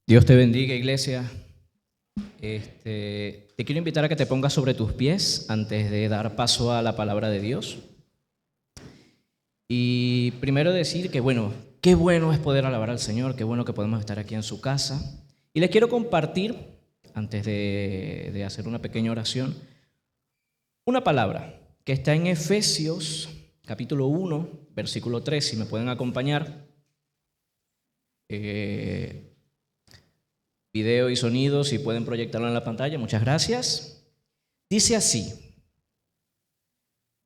Dios te bendiga, iglesia. Te quiero invitar a que te pongas sobre tus pies antes de dar paso a la palabra de Dios. Y primero decir que, qué bueno es poder alabar al Señor, qué bueno que podemos estar aquí en su casa. Y les quiero compartir, antes de hacer una pequeña oración, una palabra que está en Efesios, capítulo 1, versículo 3, si me pueden acompañar. Video y sonido, si pueden proyectarlo en la pantalla, muchas gracias. Dice así: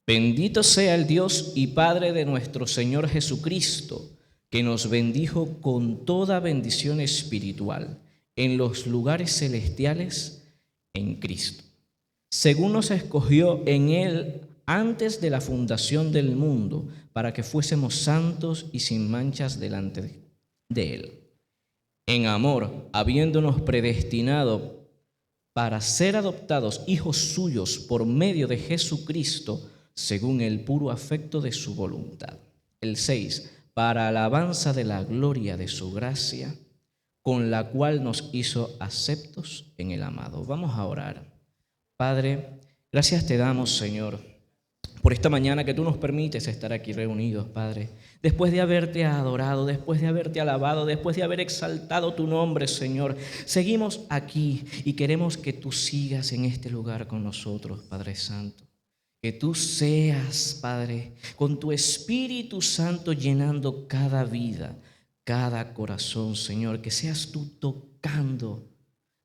bendito sea el Dios y Padre de nuestro Señor Jesucristo, que nos bendijo con toda bendición espiritual en los lugares celestiales en Cristo, según nos escogió en Él antes de la fundación del mundo, para que fuésemos santos y sin manchas delante de Él. En amor, habiéndonos predestinado para ser adoptados hijos suyos por medio de Jesucristo, según el puro afecto de su voluntad. El 6, para alabanza de la gloria de su gracia, con la cual nos hizo aceptos en el amado. Vamos a orar. Padre, gracias te damos, Señor, por esta mañana que tú nos permites estar aquí reunidos, Padre, después de haberte adorado, después de haberte alabado, después de haber exaltado tu nombre, Señor. Seguimos aquí y queremos que tú sigas en este lugar con nosotros, Padre Santo. Que tú seas, Padre, con tu Espíritu Santo llenando cada vida, cada corazón, Señor. Que seas tú tocando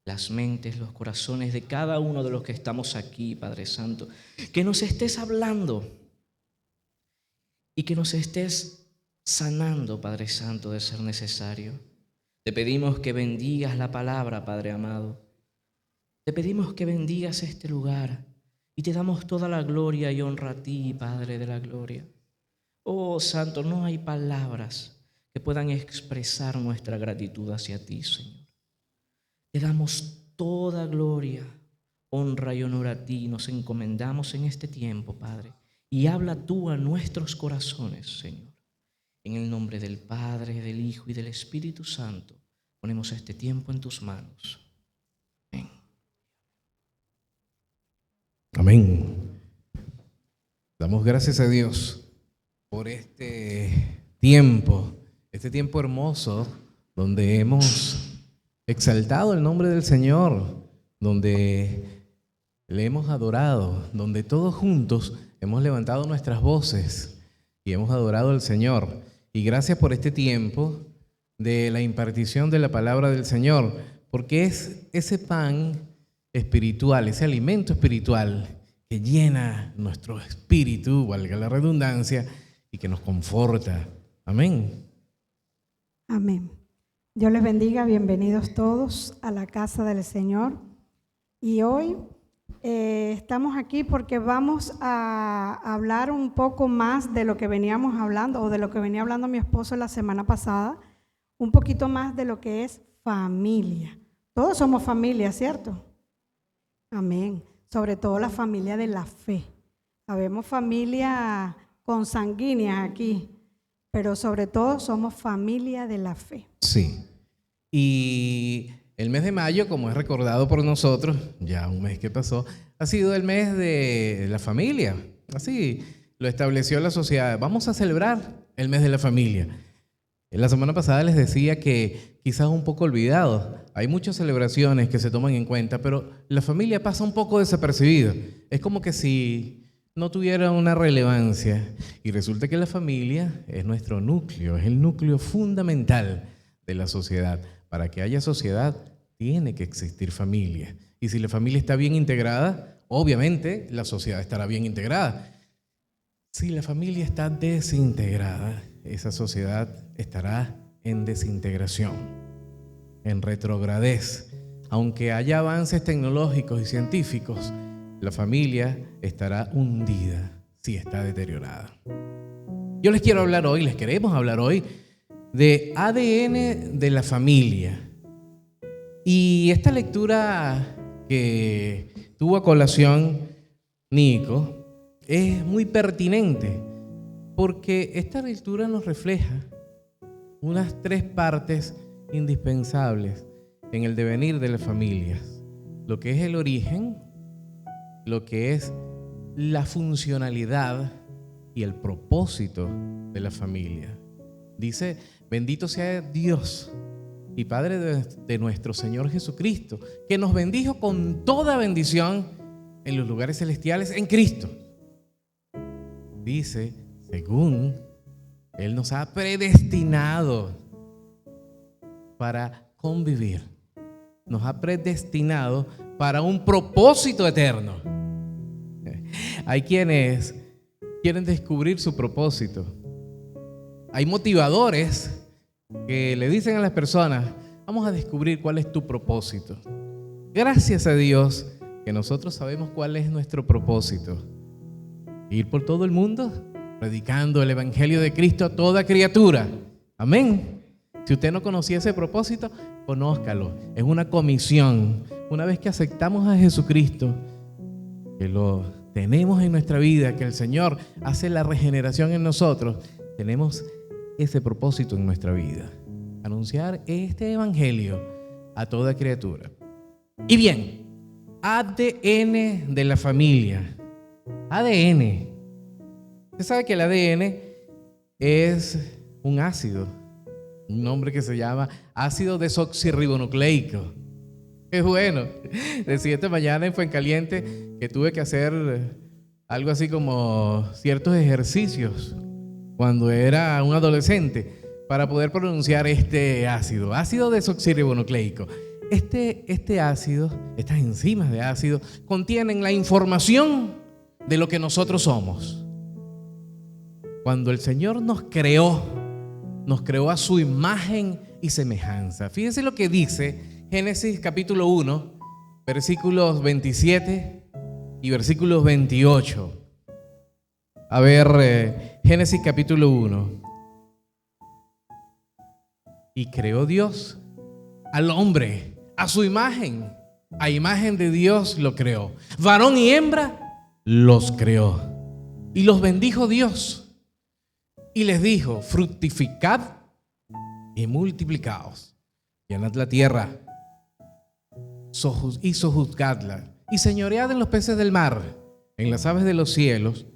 las mentes, los corazones de cada uno de los que estamos aquí, Padre Santo. Que nos estés hablando y que nos estés sanando, Padre Santo, de ser necesario. Te pedimos que bendigas la palabra, Padre amado. Te pedimos que bendigas este lugar y te damos toda la gloria y honra a ti, Padre de la gloria. Oh, Santo, no hay palabras que puedan expresar nuestra gratitud hacia ti, Señor. Te damos toda gloria, honra y honor a ti. Nos encomendamos en este tiempo, Padre. Y habla tú a nuestros corazones, Señor. En el nombre del Padre, del Hijo y del Espíritu Santo, ponemos este tiempo en tus manos. Amén. Amén. Damos gracias a Dios por este tiempo hermoso donde hemos exaltado el nombre del Señor, donde le hemos adorado, donde todos juntos hemos levantado nuestras voces y hemos adorado al Señor. Y gracias por este tiempo de la impartición de la palabra del Señor, porque es ese pan espiritual, ese alimento espiritual que llena nuestro espíritu, valga la redundancia, y que nos conforta. Amén. Amén. Dios les bendiga, bienvenidos todos a la casa del Señor. Y hoy estamos aquí porque vamos a hablar un poco más de lo que veníamos hablando, o de lo que venía hablando mi esposo la semana pasada, un poquito más de lo que es familia. Todos somos familia, ¿cierto? Amén. Sobre todo la familia de la fe. Habemos familia consanguínea aquí, pero sobre todo somos familia de la fe. Sí. Y el mes de mayo, como es recordado por nosotros, ya un mes que pasó, ha sido el mes de la familia. Así lo estableció la sociedad. Vamos a celebrar el mes de la familia. En la semana pasada les decía que quizás un poco olvidado. Hay muchas celebraciones que se toman en cuenta, pero la familia pasa un poco desapercibida. Es como que si no tuviera una relevancia. Y resulta que la familia es nuestro núcleo, es el núcleo fundamental de la sociedad. Para que haya sociedad, tiene que existir familia. Y si la familia está bien integrada, obviamente la sociedad estará bien integrada. Si la familia está desintegrada, esa sociedad estará en desintegración, en retrogradez. Aunque haya avances tecnológicos y científicos, la familia estará hundida si está deteriorada. Yo les queremos hablar hoy de ADN de la familia. Y esta lectura que tuvo a colación Nico es muy pertinente, porque esta lectura nos refleja unas 3 partes indispensables en el devenir de las familias, lo que es el origen, lo que es la funcionalidad y el propósito de la familia. Dice: bendito sea Dios y Padre de nuestro Señor Jesucristo, que nos bendijo con toda bendición en los lugares celestiales en Cristo. Dice, según Él nos ha predestinado para convivir, nos ha predestinado para un propósito eterno. Hay quienes quieren descubrir su propósito. Hay motivadores que le dicen a las personas: vamos a descubrir cuál es tu propósito. Gracias a Dios que nosotros sabemos cuál es nuestro propósito: ir por todo el mundo predicando el evangelio de Cristo a toda criatura. Amén. Si usted no conocía ese propósito, conózcalo. Es una comisión. Una vez que aceptamos a Jesucristo, que lo tenemos en nuestra vida, que el Señor hace la regeneración en nosotros, tenemos ese propósito en nuestra vida: anunciar este evangelio a toda criatura. Y bien, ADN de la familia. ADN. Usted sabe que el ADN es un ácido, un nombre que se llama ácido desoxirribonucleico. Es bueno. Decía esta mañana en Fuencaliente que tuve que hacer algo así como ciertos ejercicios cuando era un adolescente para poder pronunciar este ácido desoxirribonucleico. Este ácido, estas enzimas de ácido, contienen la información de lo que nosotros somos. Cuando el Señor nos creó a su imagen y semejanza. Fíjense lo que dice Génesis capítulo 1, versículos 27 y versículos 28. A ver, Génesis capítulo 1. Y creó Dios al hombre a su imagen. A imagen de Dios lo creó. Varón y hembra los creó. Y los bendijo Dios. Y les dijo: fructificad y multiplicaos. Llenad la tierra y sojuzgadla. Y señoread en los peces del mar, en las aves de los cielos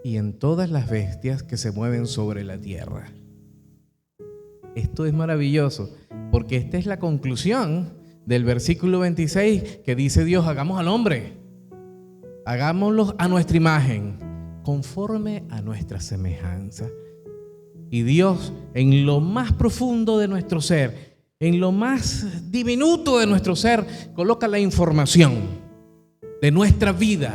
y en todas las bestias que se mueven sobre la tierra. Esto es maravilloso, porque esta es la conclusión del versículo 26 que dice Dios: hagamos al hombre, hagámoslo a nuestra imagen, conforme a nuestra semejanza. Y Dios, en lo más profundo de nuestro ser, en lo más diminuto de nuestro ser, coloca la información de nuestra vida,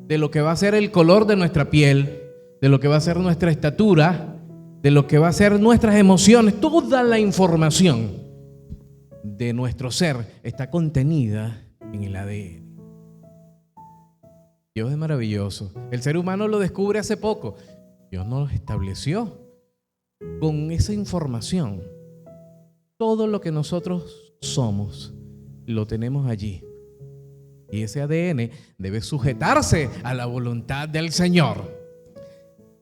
de lo que va a ser el color de nuestra piel, de lo que va a ser nuestra estatura, de lo que va a ser nuestras emociones. Toda la información de nuestro ser está contenida en el ADN. Dios es maravilloso. El ser humano lo descubre hace poco. Dios nos estableció con esa información. Todo lo que nosotros somos lo tenemos allí. Y ese ADN debe sujetarse a la voluntad del Señor.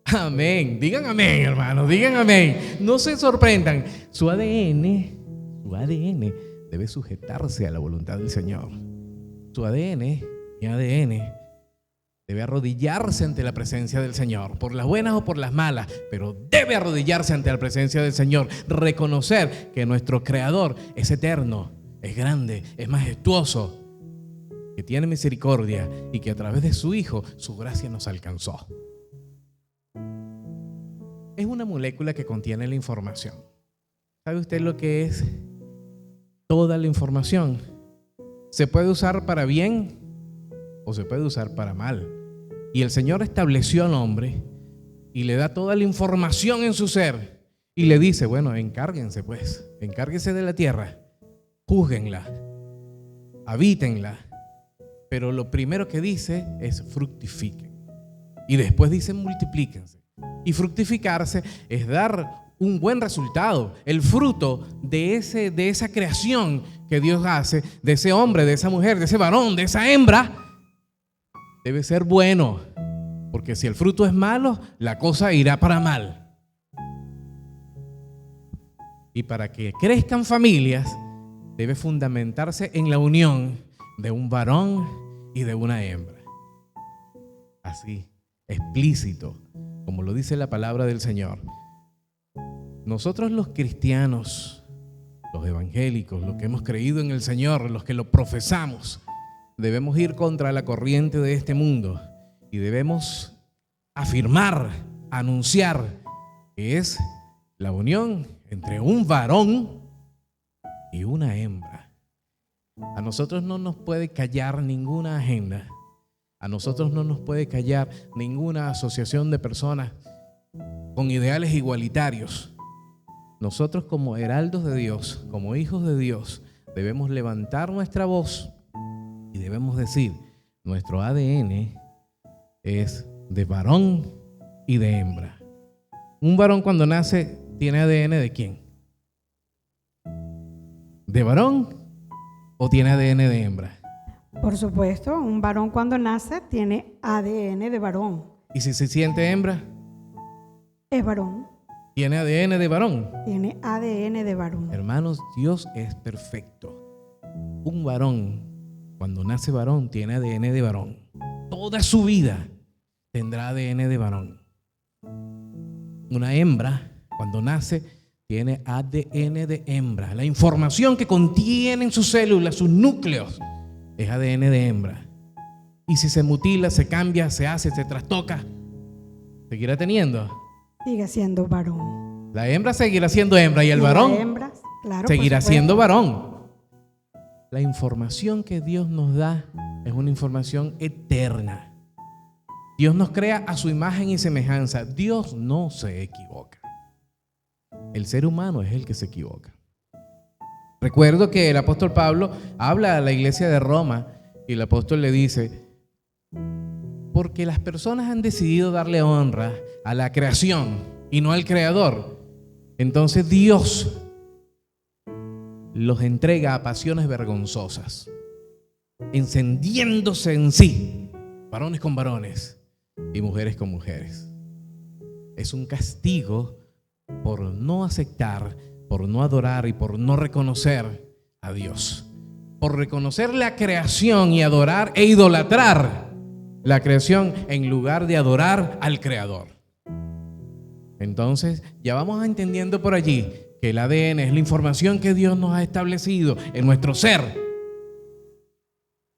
Amén. Digan amén, hermanos. Digan amén. No se sorprendan. Su ADN debe sujetarse a la voluntad del Señor. Su ADN, mi ADN, debe arrodillarse ante la presencia del Señor, por las buenas o por las malas, pero debe arrodillarse ante la presencia del Señor, reconocer que nuestro Creador es eterno, es grande, es majestuoso, que tiene misericordia y que a través de su Hijo, su gracia nos alcanzó. Es una molécula que contiene la información. ¿Sabe usted lo que es toda la información? Se puede usar para bien o se puede usar para mal. Y el Señor estableció al hombre y le da toda la información en su ser y le dice: bueno, encárguense de la tierra, júzguenla, habítenla. Pero lo primero que dice es fructifiquen. Y después dice multiplíquense. Y fructificarse es dar un buen resultado, el fruto de esa creación que Dios hace, de ese hombre, de esa mujer, de ese varón, de esa hembra. Debe ser bueno, porque si el fruto es malo, la cosa irá para mal. Y para que crezcan familias, debe fundamentarse en la unión de un varón y de una hembra. Así, explícito, como lo dice la palabra del Señor. Nosotros los cristianos, los evangélicos, los que hemos creído en el Señor, los que lo profesamos, debemos ir contra la corriente de este mundo y debemos afirmar, anunciar que es la unión entre un varón y una hembra. A nosotros no nos puede callar ninguna agenda. A nosotros no nos puede callar ninguna asociación de personas con ideales igualitarios. Nosotros como heraldos de Dios, como hijos de Dios, debemos levantar nuestra voz y debemos decir, nuestro ADN es de varón y de hembra. Un varón cuando nace tiene ADN ¿de quién? ¿De varón o tiene ADN de hembra? Por supuesto, un varón cuando nace tiene ADN de varón. ¿Y si se siente hembra? Es varón. ¿Tiene ADN de varón? Tiene ADN de varón. Hermanos, Dios es perfecto. Un varón, cuando nace varón, tiene ADN de varón. Toda su vida tendrá ADN de varón. Una hembra, cuando nace, tiene ADN de hembra. La información que contienen sus células, sus núcleos, es ADN de hembra. Y si se mutila, se cambia, se hace, se trastoca, ¿seguirá teniendo? Sigue siendo varón. La hembra seguirá siendo hembra y el varón claro, seguirá siendo varón. La información que Dios nos da es una información eterna. Dios nos crea a su imagen y semejanza. Dios no se equivoca. El ser humano es el que se equivoca. Recuerdo que el apóstol Pablo habla a la iglesia de Roma y el apóstol le dice: porque las personas han decidido darle honra a la creación y no al creador, entonces Dios los entrega a pasiones vergonzosas, encendiéndose en sí, varones con varones y mujeres con mujeres. Es un castigo por no aceptar, por no adorar y por no reconocer a Dios, por reconocer la creación y adorar e idolatrar la creación en lugar de adorar al Creador. Entonces ya vamos entendiendo por allí que el ADN es la información que Dios nos ha establecido en nuestro ser,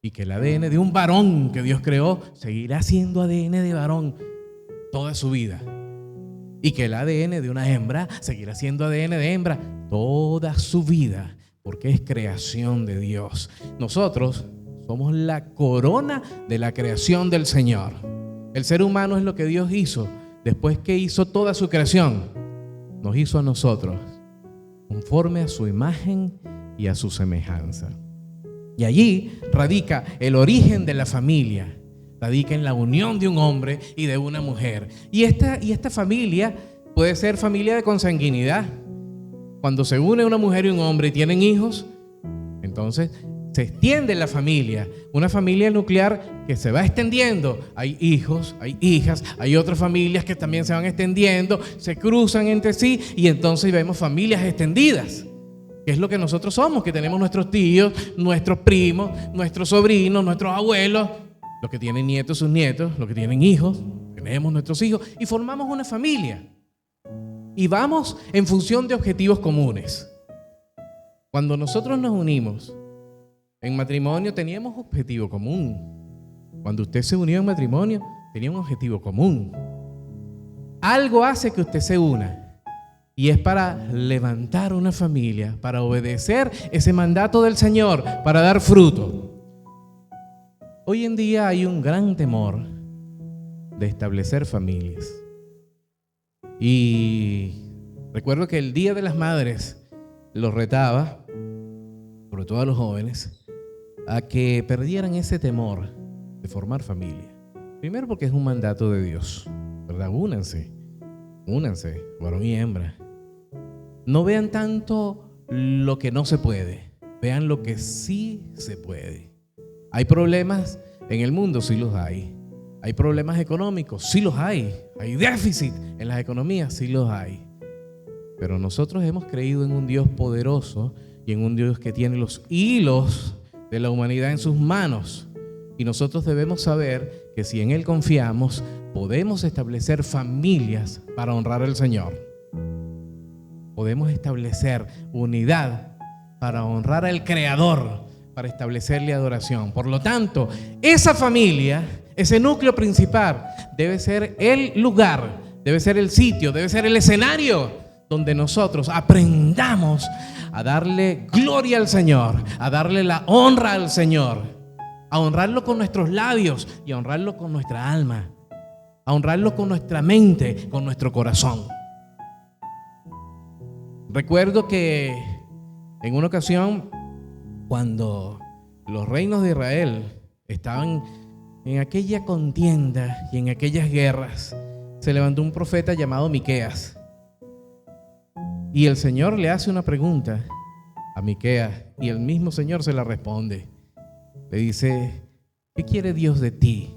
y que el ADN de un varón que Dios creó seguirá siendo ADN de varón toda su vida, y que el ADN de una hembra seguirá siendo ADN de hembra toda su vida, porque es creación de Dios. Nosotros somos la corona de la creación del Señor. El ser humano es lo que Dios hizo después que hizo toda su creación. Nos hizo a nosotros conforme a su imagen y a su semejanza. Y allí radica el origen de la familia. Radica en la unión de un hombre y de una mujer. Y esta familia puede ser familia de consanguinidad. Cuando se une una mujer y un hombre y tienen hijos, entonces se extiende la familia, una familia nuclear que se va extendiendo. Hay hijos, hay hijas, hay otras familias que también se van extendiendo, se cruzan entre sí y entonces vemos familias extendidas, que es lo que nosotros somos, que tenemos nuestros tíos, nuestros primos, nuestros sobrinos, nuestros abuelos, los que tienen nietos, sus nietos, los que tienen hijos, tenemos nuestros hijos y formamos una familia. Y vamos en función de objetivos comunes. Cuando nosotros nos unimos en matrimonio teníamos objetivo común. Cuando usted se unió en matrimonio tenía un objetivo común. Algo hace que usted se una y es para levantar una familia, para obedecer ese mandato del Señor, para dar fruto. Hoy en día hay un gran temor de establecer familias. Y recuerdo que el Día de las Madres los retaba, sobre todo a los jóvenes, a que perdieran ese temor de formar familia. Primero porque es un mandato de Dios, ¿verdad? Únanse, varón y hembra. No vean tanto lo que no se puede, vean lo que sí se puede. ¿Hay problemas en el mundo? Sí los hay. ¿Hay problemas económicos? Sí los hay. ¿Hay déficit en las economías? Sí los hay. Pero nosotros hemos creído en un Dios poderoso y en un Dios que tiene los hilos de la humanidad en sus manos. Y nosotros debemos saber que si en Él confiamos, podemos establecer familias para honrar al Señor. Podemos establecer unidad para honrar al Creador, para establecerle adoración. Por lo tanto, esa familia, ese núcleo principal, debe ser el lugar, debe ser el sitio, debe ser el escenario donde nosotros aprendamos a darle gloria al Señor, a darle la honra al Señor, a honrarlo con nuestros labios y a honrarlo con nuestra alma, a honrarlo con nuestra mente, con nuestro corazón. Recuerdo que en una ocasión, cuando los reinos de Israel estaban en aquella contienda y en aquellas guerras, se levantó un profeta llamado Miqueas. Y el Señor le hace una pregunta a Miqueas y el mismo Señor se la responde. Le dice: ¿qué quiere Dios de ti?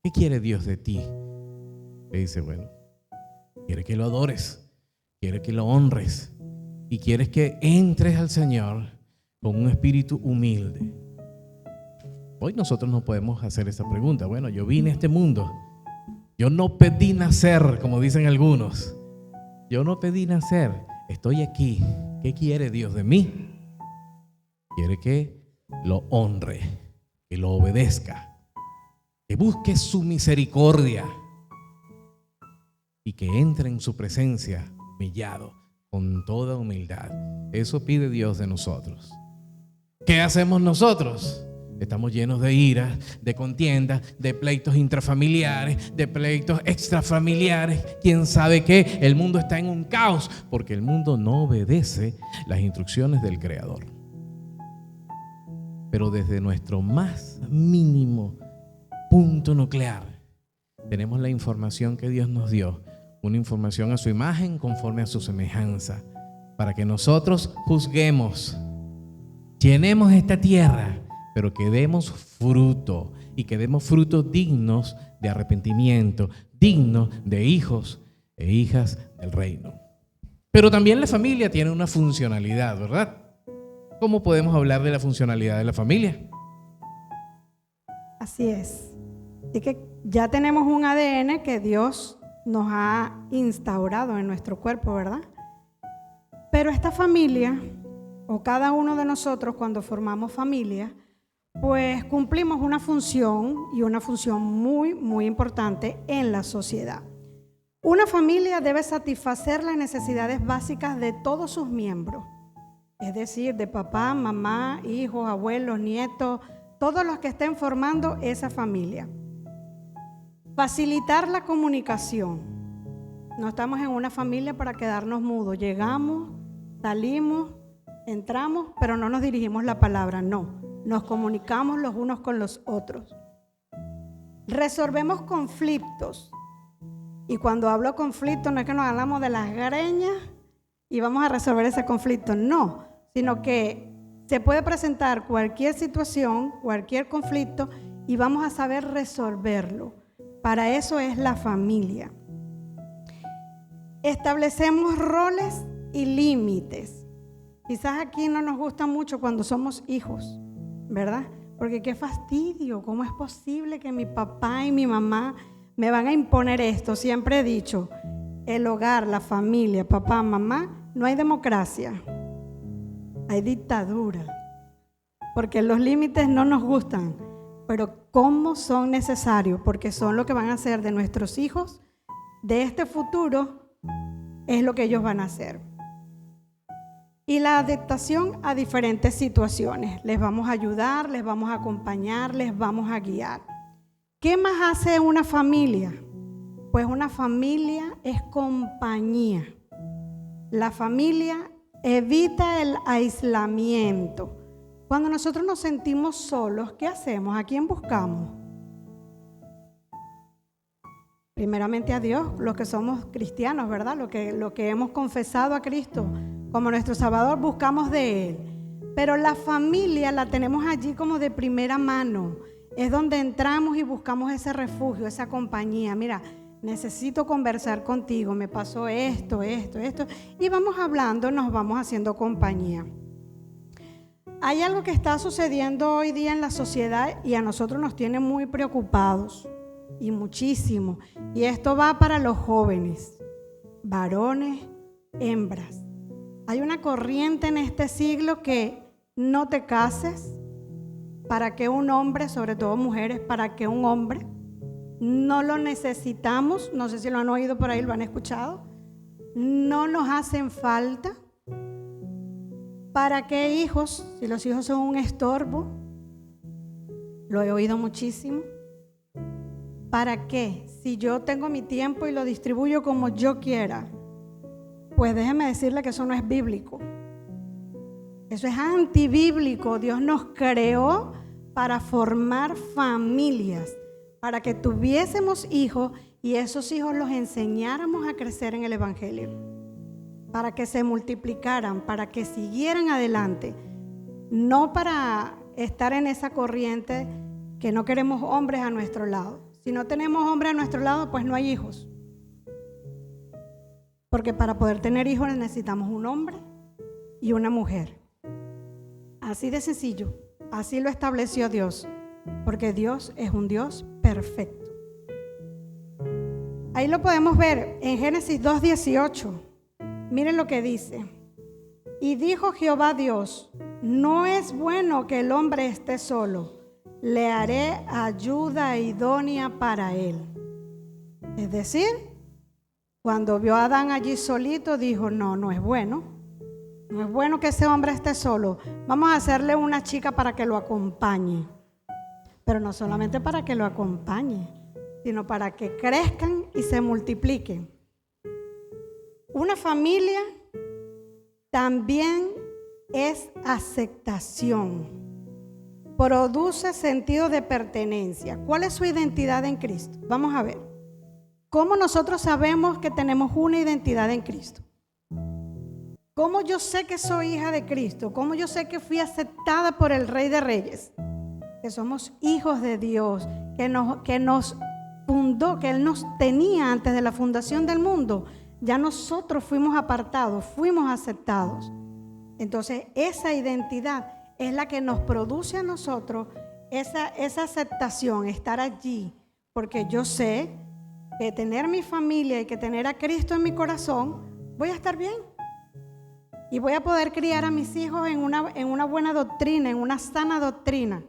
¿Qué quiere Dios de ti? Le dice: bueno, quiere que lo adores, quiere que lo honres y quieres que entres al Señor con un espíritu humilde. Hoy nosotros no podemos hacer esa pregunta. Bueno, yo vine a este mundo, yo no pedí nacer, como dicen algunos. Yo no pedí nacer, estoy aquí. ¿Qué quiere Dios de mí? Quiere que lo honre, que lo obedezca, que busque su misericordia y que entre en su presencia humillado, con toda humildad. Eso pide Dios de nosotros. ¿Qué hacemos nosotros? Estamos llenos de ira, de contiendas, de pleitos intrafamiliares, de pleitos extrafamiliares. ¿Quién sabe qué? El mundo está en un caos porque el mundo no obedece las instrucciones del Creador. Pero desde nuestro más mínimo punto nuclear tenemos la información que Dios nos dio, una información a su imagen conforme a su semejanza, para que nosotros juzguemos, llenemos esta tierra, pero que demos fruto y que demos frutos dignos de arrepentimiento, dignos de hijos e hijas del reino. Pero también la familia tiene una funcionalidad, ¿verdad? ¿Cómo podemos hablar de la funcionalidad de la familia? Así es. Así que ya tenemos un ADN que Dios nos ha instaurado en nuestro cuerpo, ¿verdad? Pero esta familia, o cada uno de nosotros cuando formamos familia, pues cumplimos una función y una función muy, muy importante en la sociedad. Una familia debe satisfacer las necesidades básicas de todos sus miembros, es decir, de papá, mamá, hijos, abuelos, nietos, todos los que estén formando esa familia. Facilitar la comunicación. No estamos en una familia para quedarnos mudos. Llegamos, salimos, entramos, pero no nos dirigimos la palabra, no. Nos comunicamos los unos con los otros. Resolvemos conflictos. Y cuando hablo conflicto no es que nos hablamos de las greñas y vamos a resolver ese conflicto, no, sino que se puede presentar cualquier situación, cualquier conflicto y vamos a saber resolverlo. Para eso es la familia. Establecemos roles y límites. Quizás aquí no nos gusta mucho cuando somos hijos, ¿verdad? Porque qué fastidio, ¿cómo es posible que mi papá y mi mamá me van a imponer esto? Siempre he dicho, el hogar, la familia, papá, mamá, no hay democracia, hay dictadura, porque los límites no nos gustan, pero cómo son necesarios, porque son lo que van a hacer de nuestros hijos, de este futuro, es lo que ellos van a hacer. Y la adaptación a diferentes situaciones. Les vamos a ayudar, les vamos a acompañar, les vamos a guiar. ¿Qué más hace una familia? Pues una familia es compañía. La familia evita el aislamiento. Cuando nosotros nos sentimos solos, ¿qué hacemos? ¿A quién buscamos? Primeramente a Dios, los que somos cristianos, ¿verdad? Lo que hemos confesado a Cristo como nuestro Salvador, buscamos de Él. Pero la familia la tenemos allí como de primera mano. Es donde entramos y buscamos ese refugio, esa compañía. Mira, necesito conversar contigo, me pasó esto, y vamos hablando, nos vamos haciendo compañía. Hay algo que está sucediendo hoy día en la sociedad y a nosotros nos tiene muy preocupados, y muchísimo, y esto va para los jóvenes, varones, hembras. Hay una corriente en este siglo que no te cases, para que un hombre, sobre todo mujeres, para que un hombre, no lo necesitamos, no sé si lo han oído por ahí, lo han escuchado, no nos hacen falta. ¿Para qué hijos? Si los hijos son un estorbo, lo he oído muchísimo. ¿Para qué? Si yo tengo mi tiempo y lo distribuyo como yo quiera, pues déjeme decirle que eso no es bíblico. Eso es antibíblico. Dios nos creó para formar familias, para que tuviésemos hijos y esos hijos los enseñáramos a crecer en el Evangelio, para que se multiplicaran, para que siguieran adelante, no para estar en esa corriente que no queremos hombres a nuestro lado. Si no tenemos hombres a nuestro lado, pues no hay hijos. Porque para poder tener hijos necesitamos un hombre y una mujer. Así de sencillo, así lo estableció Dios, porque Dios es un Dios perfecto. Ahí lo podemos ver en Génesis 2:18. Miren lo que dice. Y dijo Jehová Dios, no es bueno que el hombre esté solo, le haré ayuda idónea para él. Es decir, cuando vio a Adán allí solito, dijo, no es bueno. No es bueno que ese hombre esté solo. Vamos a hacerle una chica para que lo acompañe. Pero no solamente para que lo acompañe, sino para que crezcan y se multipliquen. Una familia también es aceptación. Produce sentido de pertenencia. ¿Cuál es su identidad en Cristo? Vamos a ver. ¿Cómo nosotros sabemos que tenemos una identidad en Cristo? ¿Cómo yo sé que soy hija de Cristo? ¿Cómo yo sé que fui aceptada por el Rey de Reyes? Que somos hijos de Dios, que nos fundó, que Él nos tenía antes de la fundación del mundo. Ya nosotros fuimos apartados, fuimos aceptados. Entonces, esa identidad es la que nos produce a nosotros esa aceptación, estar allí. Porque yo sé que tener mi familia y que tener a Cristo en mi corazón, voy a estar bien. Y voy a poder criar a mis hijos en una buena doctrina, en una sana doctrina.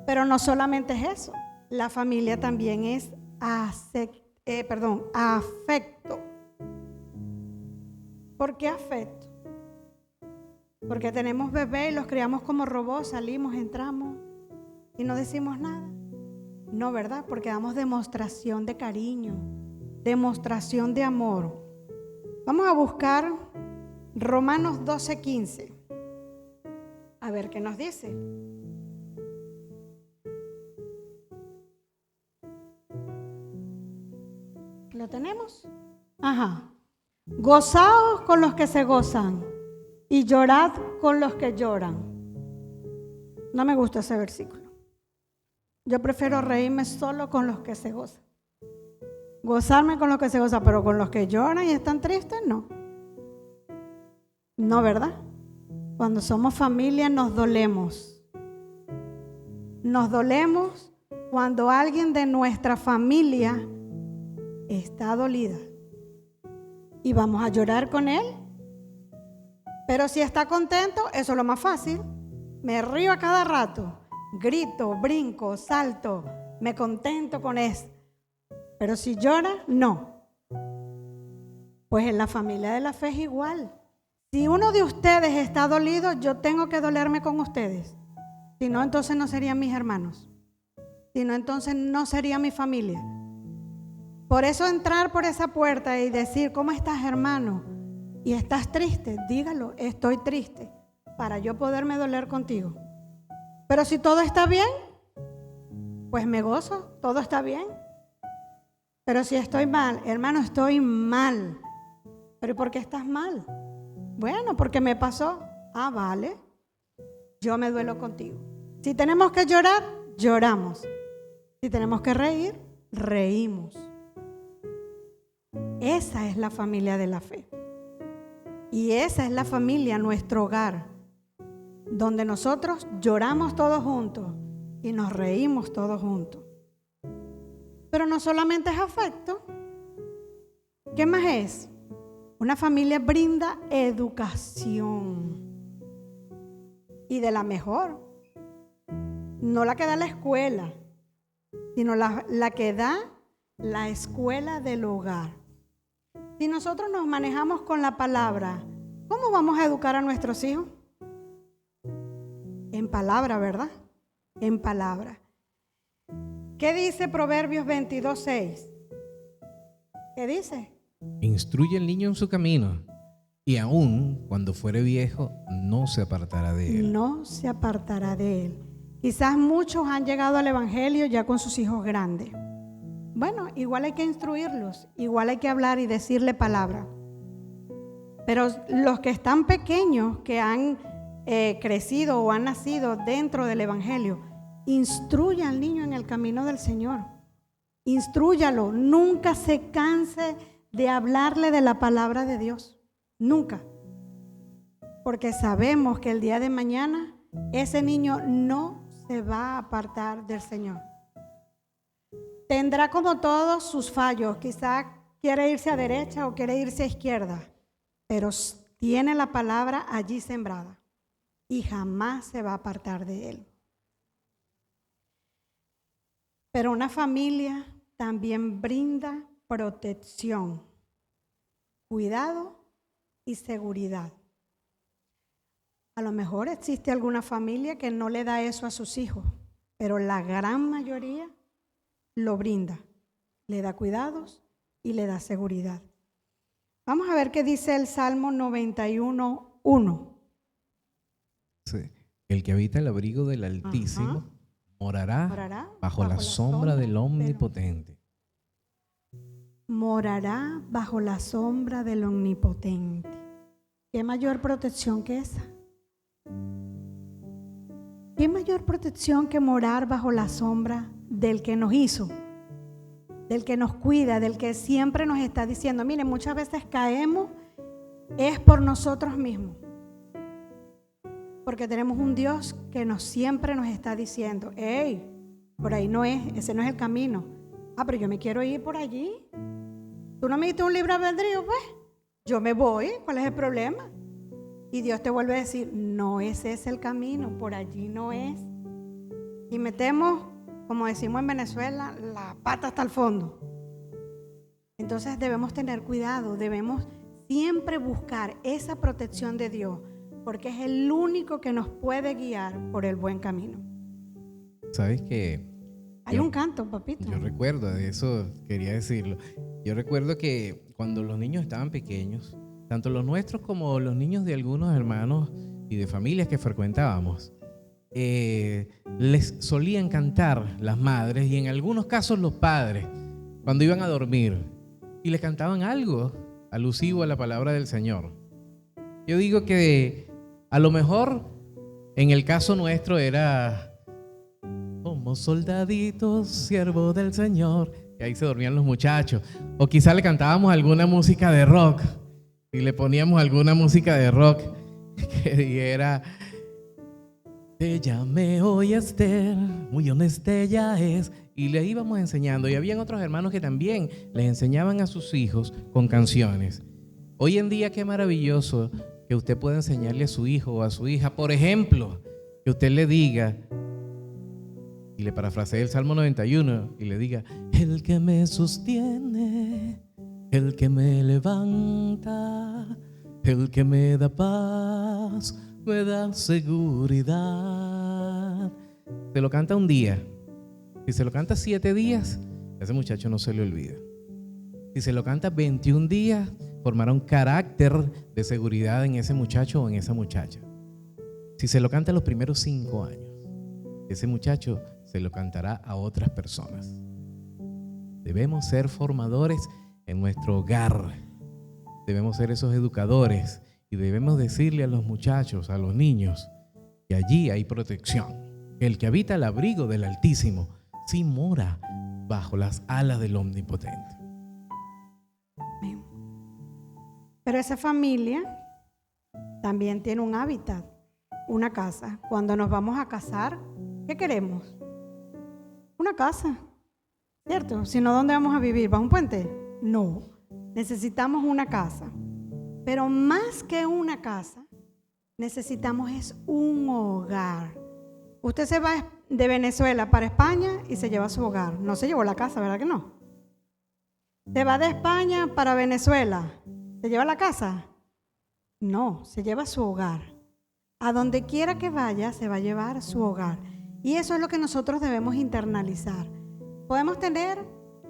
Pero no solamente es eso. La familia también es afecto. ¿Por qué afecto? Porque tenemos bebés y los criamos como robots, salimos, entramos y no decimos nada. No, ¿verdad? Porque damos demostración de cariño, demostración de amor. Vamos a buscar Romanos 12:15. A ver qué nos dice. ¿Lo tenemos? Ajá. Gozaos con los que se gozan y llorad con los que lloran. No me gusta ese versículo. Yo prefiero reírme solo con los que se gozan. Gozarme con los que se gozan, pero con los que lloran y están tristes, no. No, ¿verdad? Cuando somos familia nos dolemos. Nos dolemos cuando alguien de nuestra familia está dolida. Y vamos a llorar con él. Pero si está contento, eso es lo más fácil. Me río a cada rato. Grito, brinco, salto. Me contento con eso. Pero si llora, no. Pues en la familia de la fe es igual. Si uno de ustedes está dolido, yo tengo que dolerme con ustedes. Si no, entonces no serían mis hermanos. Si no, entonces no sería mi familia. Por eso entrar por esa puerta y decir, ¿cómo estás, hermano? Y estás triste, dígalo, estoy triste, para yo poderme doler contigo. Pero si todo está bien, pues me gozo, todo está bien. Pero si estoy mal, hermano, estoy mal. ¿Pero por qué estás mal? Bueno, porque me pasó. Ah, vale. Yo me duelo contigo. Si tenemos que llorar, lloramos. Si tenemos que reír, reímos. Esa es la familia de la fe. Y esa es la familia, nuestro hogar, donde nosotros lloramos todos juntos y nos reímos todos juntos. Pero no solamente es afecto. ¿Qué más es? Una familia brinda educación. Y de la mejor. No la que da la escuela, sino la que da la escuela del hogar. Si nosotros nos manejamos con la palabra, ¿cómo vamos a educar a nuestros hijos? En palabra, ¿verdad? En palabra. ¿Qué dice Proverbios 22:6? ¿Qué dice? Instruye al niño en su camino, y aun cuando fuere viejo, no se apartará de él. No se apartará de él. Quizás muchos han llegado al Evangelio ya con sus hijos grandes. Bueno, igual hay que instruirlos, igual hay que hablar y decirle palabra. Pero los que están pequeños, que han crecido o han nacido dentro del Evangelio, instruya al niño en el camino del Señor. Instrúyalo, nunca se canse de hablarle de la palabra de Dios. Nunca. Porque sabemos que el día de mañana ese niño no se va a apartar del Señor. Tendrá como todos sus fallos, quizá quiere irse a derecha o quiere irse a izquierda, pero tiene la palabra allí sembrada y jamás se va a apartar de él. Pero una familia también brinda protección, cuidado y seguridad. A lo mejor existe alguna familia que no le da eso a sus hijos, pero la gran mayoría lo brinda, le da cuidados y le da seguridad. Vamos a ver qué dice el Salmo 91:1. Sí. El que habita el abrigo del Altísimo morará bajo la sombra del Omnipotente. Morará bajo la sombra del Omnipotente. ¿Qué mayor protección que esa? ¿Qué mayor protección que morar bajo la sombra del que nos hizo, del que nos cuida, del que siempre nos está diciendo? Miren, muchas veces caemos es por nosotros mismos, porque tenemos un Dios que siempre nos está diciendo: hey, por ahí no es, ese no es el camino. Pero yo me quiero ir por allí. ¿Tú no me diste un libre albedrío? Pues yo me voy, ¿cuál es el problema? Y Dios te vuelve a decir: no, ese es el camino, por allí no es. Y metemos, como decimos en Venezuela, la pata hasta el fondo. Entonces debemos tener cuidado, debemos siempre buscar esa protección de Dios, porque es el único que nos puede guiar por el buen camino. ¿Sabes qué? Hay un canto, papito. Yo recuerdo, de eso quería decirlo. Yo recuerdo que cuando los niños estaban pequeños, tanto los nuestros como los niños de algunos hermanos y de familias que frecuentábamos, les solían cantar las madres y en algunos casos los padres cuando iban a dormir, y les cantaban algo alusivo a la palabra del Señor. Yo digo que a lo mejor en el caso nuestro era: somos soldaditos, siervos del Señor. Y ahí se dormían los muchachos. O quizá le cantábamos alguna música de rock y le poníamos alguna música de rock que dijera: te llamé hoy Esther, muy honesta ella es. Y le íbamos enseñando. Y habían otros hermanos que también les enseñaban a sus hijos con canciones. Hoy en día qué maravilloso que usted pueda enseñarle a su hijo o a su hija, por ejemplo, que usted le diga, y le parafrasee el Salmo 91 y le diga: el que me sostiene, el que me levanta, el que me da paz, me da seguridad. Se lo canta un día. Si se lo canta 7 días, a ese muchacho no se le olvida. Si se lo canta 21 días, formará un carácter de seguridad en ese muchacho o en esa muchacha. Si se lo canta los primeros 5 años, ese muchacho se lo cantará a otras personas. Debemos ser formadores en nuestro hogar. Debemos ser esos educadores y debemos decirle a los muchachos, a los niños, que allí hay protección. El que habita el abrigo del Altísimo sí mora bajo las alas del Omnipotente. Amén. Pero esa familia también tiene un hábitat, una casa. Cuando nos vamos a casar, ¿qué queremos? Una casa, ¿cierto? Si no, ¿dónde vamos a vivir? ¿Bajo un puente? No, necesitamos una casa. Pero más que una casa, necesitamos es un hogar. Usted se va de Venezuela para España y se lleva su hogar. No se llevó la casa, ¿verdad que no? Se va de España para Venezuela. ¿Se lleva la casa? No, se lleva su hogar. A donde quiera que vaya, se va a llevar su hogar. Y eso es lo que nosotros debemos internalizar. Podemos tener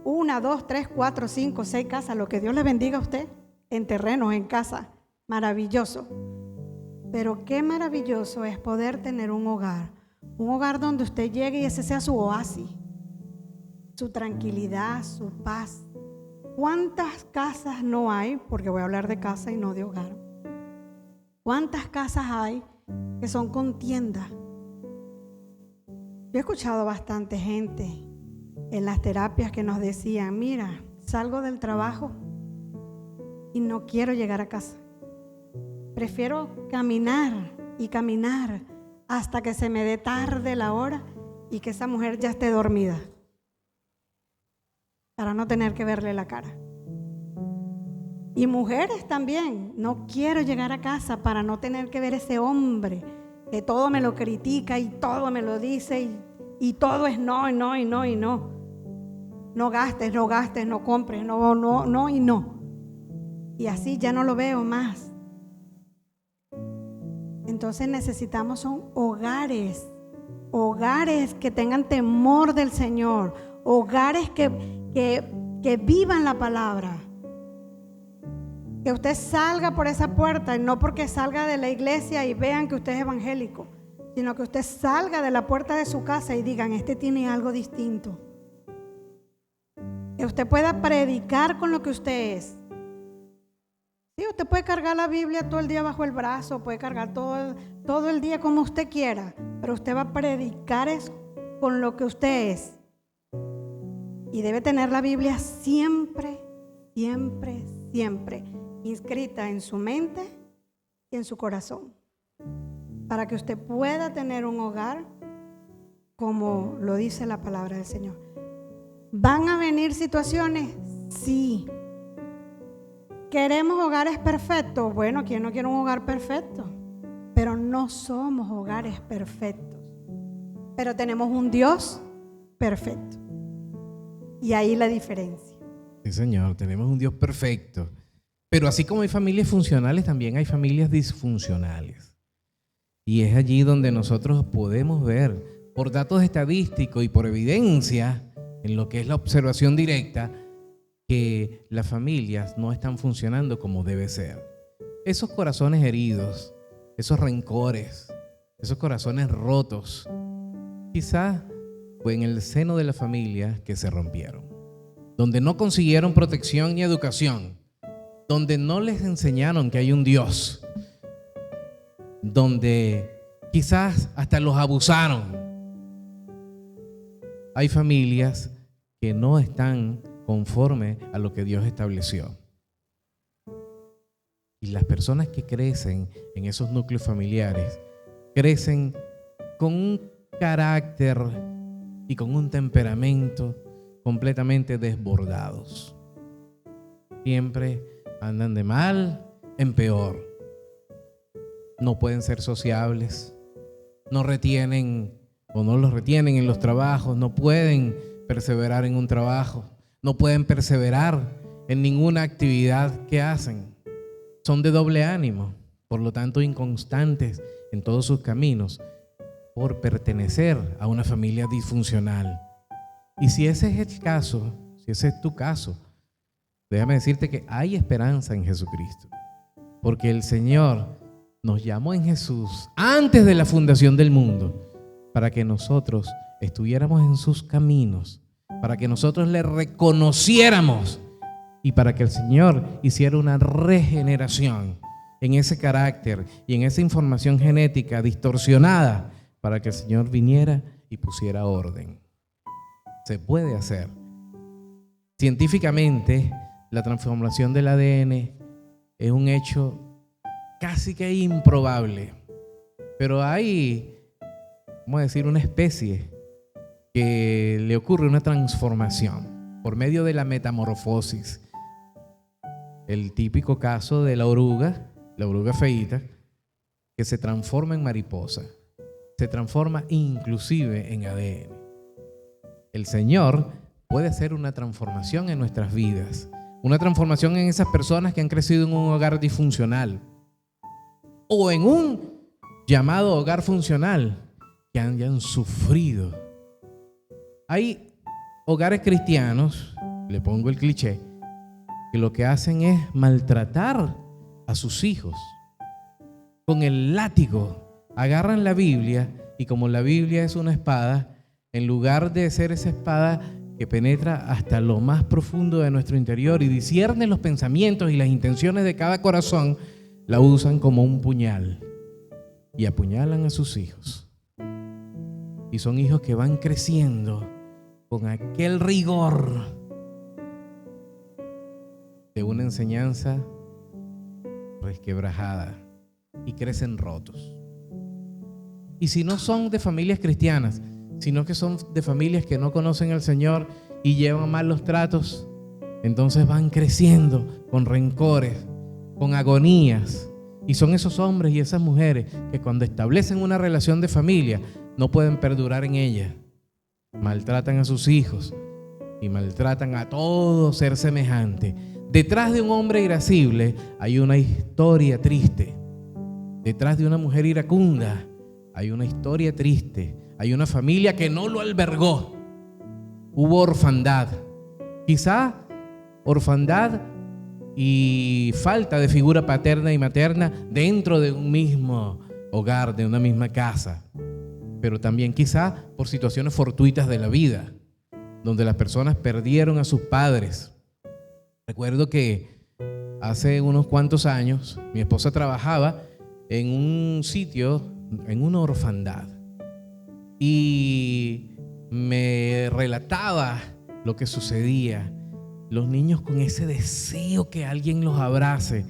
1, 2, 3, 4, 5, 6 casas, lo que Dios le bendiga a usted, en terrenos, en casa. Maravilloso. Pero qué maravilloso es poder tener un hogar donde usted llegue y ese sea su oasis, su tranquilidad, su paz. ¿Cuántas casas no hay? Porque voy a hablar de casa y no de hogar. ¿Cuántas casas hay que son contiendas? Yo he escuchado bastante gente en las terapias que nos decían, mira, salgo del trabajo y no quiero llegar a casa. Prefiero caminar y caminar hasta que se me dé tarde la hora y que esa mujer ya esté dormida, para no tener que verle la cara. Y mujeres también, no quiero llegar a casa para no tener que ver ese hombre que todo me lo critica y todo me lo dice y todo es no y no y no y no. No gastes, no compres, no y no. Y así ya no lo veo más. Entonces necesitamos son hogares que tengan temor del Señor, hogares que vivan la palabra. Que usted salga por esa puerta, y no porque salga de la iglesia y vean que usted es evangélico, sino que usted salga de la puerta de su casa y digan, este tiene algo distinto. Que usted pueda predicar con lo que usted es. Sí, usted puede cargar la Biblia todo el día bajo el brazo, puede cargar todo el día como usted quiera, pero usted va a predicar es con lo que usted es. Y debe tener la Biblia siempre, siempre, siempre inscrita en su mente y en su corazón, para que usted pueda tener un hogar como lo dice la palabra del Señor. ¿Van a venir situaciones? Sí. ¿Queremos hogares perfectos? Bueno, ¿quién no quiere un hogar perfecto? Pero no somos hogares perfectos. Pero tenemos un Dios perfecto. Y ahí la diferencia. Sí, Señor, tenemos un Dios perfecto. Pero así como hay familias funcionales, también hay familias disfuncionales. Y es allí donde nosotros podemos ver, por datos estadísticos y por evidencia, en lo que es la observación directa, que las familias no están funcionando como debe ser. Esos corazones heridos, esos rencores, esos corazones rotos, quizás fue en el seno de la familia que se rompieron, donde no consiguieron protección ni educación, donde no les enseñaron que hay un Dios, donde quizás hasta los abusaron. Hay familias que no están conforme a lo que Dios estableció. Y las personas que crecen en esos núcleos familiares crecen con un carácter y con un temperamento completamente desbordados. Siempre andan de mal en peor. No pueden ser sociables, no retienen o no los retienen en los trabajos, no pueden perseverar en un trabajo, no pueden perseverar en ninguna actividad que hacen. Son de doble ánimo, por lo tanto inconstantes en todos sus caminos por pertenecer a una familia disfuncional. Y si ese es el caso, si ese es tu caso, déjame decirte que hay esperanza en Jesucristo, porque el Señor nos llamó en Jesús antes de la fundación del mundo para que nosotros estuviéramos en sus caminos, para que nosotros le reconociéramos y para que el Señor hiciera una regeneración en ese carácter y en esa información genética distorsionada, para que el Señor viniera y pusiera orden. Se puede hacer. Científicamente, la transformación del ADN es un hecho casi que improbable. Pero hay, vamos a decir, una especie que le ocurre una transformación por medio de la metamorfosis. El típico caso de la oruga feíta, que se transforma en mariposa, se transforma inclusive en ADN. El Señor puede hacer una transformación en nuestras vidas, una transformación en esas personas que han crecido en un hogar disfuncional o en un llamado hogar funcional que hayan sufrido. Hay hogares cristianos, le pongo el cliché, que lo que hacen es maltratar a sus hijos. Con el látigo agarran la Biblia y como la Biblia es una espada, en lugar de ser esa espada que penetra hasta lo más profundo de nuestro interior y discierne los pensamientos y las intenciones de cada corazón, la usan como un puñal y apuñalan a sus hijos. Y son hijos que van creciendo con aquel rigor de una enseñanza resquebrajada y crecen rotos. Y si no son de familias cristianas, sino que son de familias que no conocen al Señor y llevan mal los tratos, entonces van creciendo con rencores, con agonías. Y son esos hombres y esas mujeres que cuando establecen una relación de familia no pueden perdurar en ella. Maltratan a sus hijos y maltratan a todo ser semejante. Detrás de un hombre irascible hay una historia triste. Detrás de una mujer iracunda hay una historia triste. Hay una familia que no lo albergó. Hubo orfandad. Quizá orfandad y falta de figura paterna y materna dentro de un mismo hogar, de una misma casa. Pero también quizá por situaciones fortuitas de la vida, donde las personas perdieron a sus padres. Recuerdo que hace unos cuantos años mi esposa trabajaba en un sitio, en una orfandad, y me relataba lo que sucedía. Los niños con ese deseo que alguien los abrace,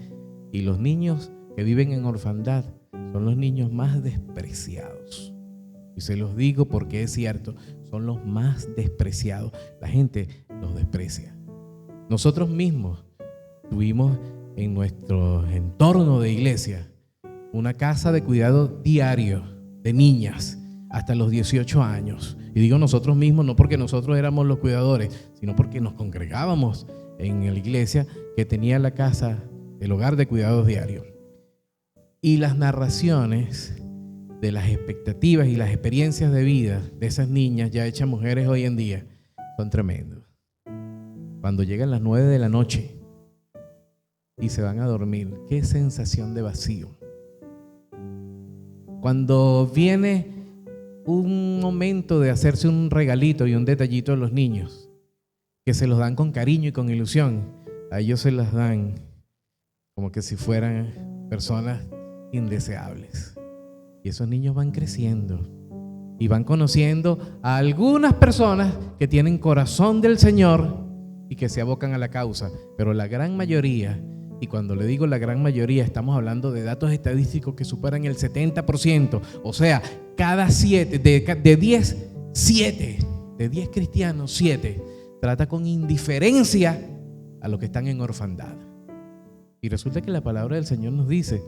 y los niños que viven en orfandad son los niños más despreciados. Y se los digo porque es cierto, son los más despreciados. La gente los desprecia. Nosotros mismos tuvimos en nuestro entorno de iglesia una casa de cuidado diario de niñas hasta los 18 años. Y digo nosotros mismos no porque nosotros éramos los cuidadores, sino porque nos congregábamos en la iglesia que tenía la casa, el hogar de cuidados diarios. Y las narraciones de las expectativas y las experiencias de vida de esas niñas ya hechas mujeres hoy en día son tremendos. Cuando llegan las 9 de la noche y se van a dormir, qué sensación de vacío. Cuando viene un momento de hacerse un regalito y un detallito a los niños, que se los dan con cariño y con ilusión, a ellos se las dan como que si fueran personas indeseables. Y esos niños van creciendo y van conociendo a algunas personas que tienen corazón del Señor y que se abocan a la causa, pero la gran mayoría, y cuando le digo la gran mayoría, estamos hablando de datos estadísticos que superan el 70%, o sea, cada 7, de 10, 7, de 10 cristianos, 7, trata con indiferencia a los que están en orfandad. Y resulta que la palabra del Señor nos dice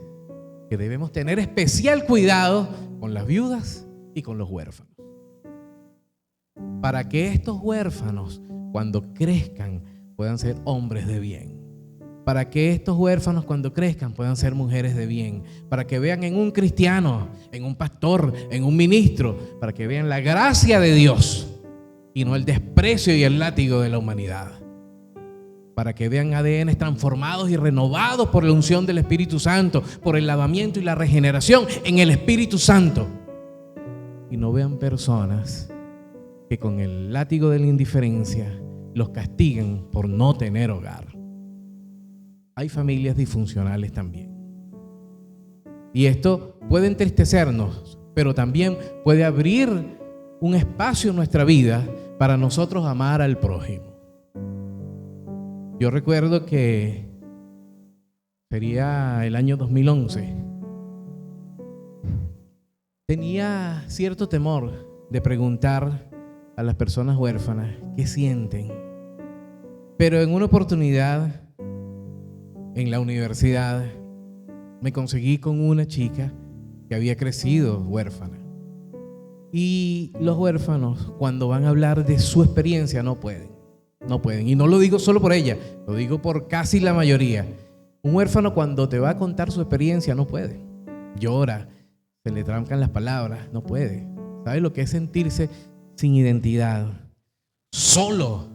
que debemos tener especial cuidado con las viudas y con los huérfanos, para que estos huérfanos, cuando crezcan, puedan ser hombres de bien, para que estos huérfanos cuando crezcan puedan ser mujeres de bien, para que vean en un cristiano, en un pastor, en un ministro, para que vean la gracia de Dios y no el desprecio y el látigo de la humanidad, para que vean ADN transformados y renovados por la unción del Espíritu Santo, por el lavamiento y la regeneración en el Espíritu Santo, y no vean personas que con el látigo de la indiferencia los castiguen por no tener hogar. Hay familias disfuncionales también. Y esto puede entristecernos, pero también puede abrir un espacio en nuestra vida para nosotros amar al prójimo. Yo recuerdo que sería el año 2011, tenía cierto temor de preguntar a las personas huérfanas qué sienten. Pero en una oportunidad, en la universidad, me conseguí con una chica que había crecido huérfana. Y los huérfanos, cuando van a hablar de su experiencia, no pueden. Y no lo digo solo por ella, lo digo por casi la mayoría. Un huérfano, cuando te va a contar su experiencia, no puede. Llora, se le trancan las palabras, no puede. ¿Sabe lo que es sentirse sin identidad? Solo,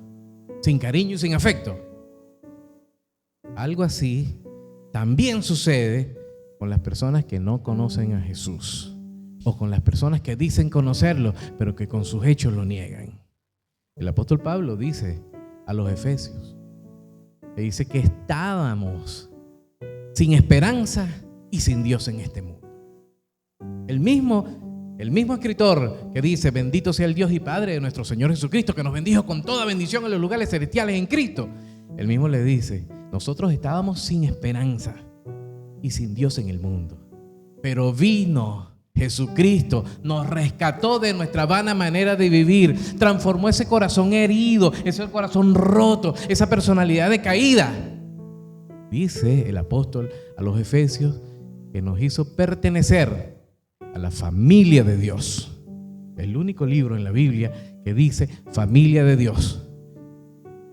sin cariño y sin afecto. Algo así también sucede con las personas que no conocen a Jesús, o con las personas que dicen conocerlo, pero que con sus hechos lo niegan. El apóstol Pablo dice a los Efesios, le dice que estábamos sin esperanza y sin Dios en este mundo. El mismo escritor que dice: bendito sea el Dios y Padre de nuestro Señor Jesucristo, que nos bendijo con toda bendición en los lugares celestiales en Cristo. El mismo le dice: nosotros estábamos sin esperanza y sin Dios en el mundo, pero vino Jesucristo, nos rescató de nuestra vana manera de vivir, transformó ese corazón herido, ese corazón roto, esa personalidad decaída. Dice el apóstol a los Efesios que nos hizo pertenecer a la familia de Dios. El único libro en la Biblia que dice familia de Dios.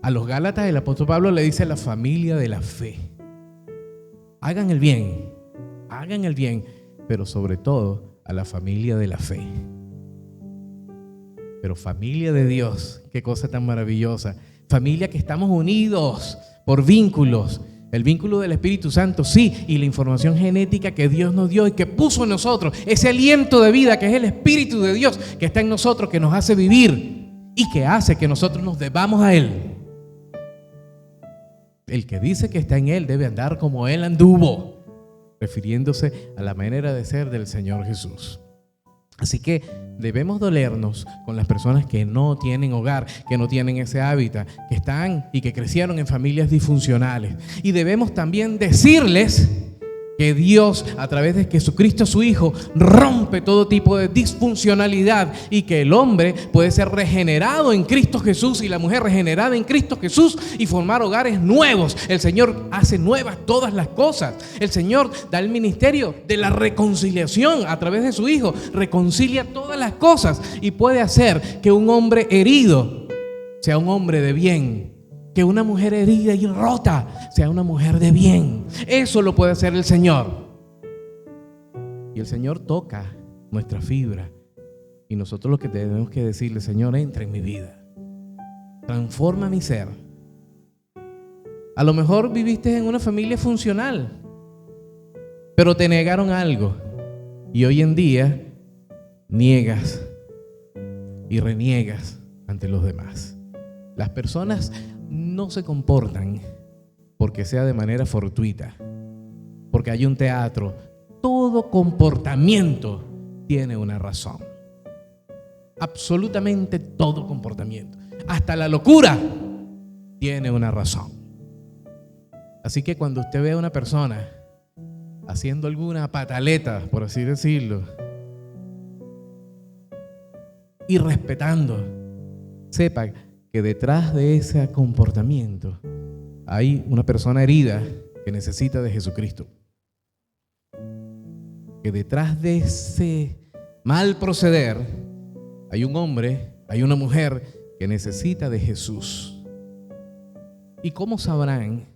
A los Gálatas el apóstol Pablo le dice la familia de la fe. Hagan el bien, pero sobre todo a la familia de la fe. Pero familia de Dios, qué cosa tan maravillosa. Familia que estamos unidos por vínculos. El vínculo del Espíritu Santo, sí, y la información genética que Dios nos dio y que puso en nosotros, ese aliento de vida que es el Espíritu de Dios que está en nosotros, que nos hace vivir y que hace que nosotros nos debamos a Él. El que dice que está en Él debe andar como Él anduvo, refiriéndose a la manera de ser del Señor Jesús. Así que debemos dolernos con las personas que no tienen hogar, que no tienen ese hábitat, que están y que crecieron en familias disfuncionales. Y debemos también decirles que Dios, a través de Jesucristo su Hijo, rompe todo tipo de disfuncionalidad y que el hombre puede ser regenerado en Cristo Jesús y la mujer regenerada en Cristo Jesús y formar hogares nuevos. El Señor hace nuevas todas las cosas. El Señor da el ministerio de la reconciliación a través de su Hijo. Reconcilia todas las cosas y puede hacer que un hombre herido sea un hombre de bien. Que una mujer herida y rota sea una mujer de bien. Eso lo puede hacer el Señor. Y el Señor toca nuestra fibra. Y nosotros lo que tenemos que decirle: Señor, entra en mi vida. Transforma mi ser. A lo mejor viviste en una familia funcional, pero te negaron algo. Y hoy en día niegas y reniegas ante los demás. Las personas no se comportan porque sea de manera fortuita, porque hay un teatro. Todo comportamiento tiene una razón. Absolutamente todo comportamiento, hasta la locura, tiene una razón. Así que cuando usted ve a una persona haciendo alguna pataleta, por así decirlo, y respetando, sepa que detrás de ese comportamiento hay una persona herida que necesita de Jesucristo. Que detrás de ese mal proceder hay un hombre, hay una mujer que necesita de Jesús. ¿Y cómo sabrán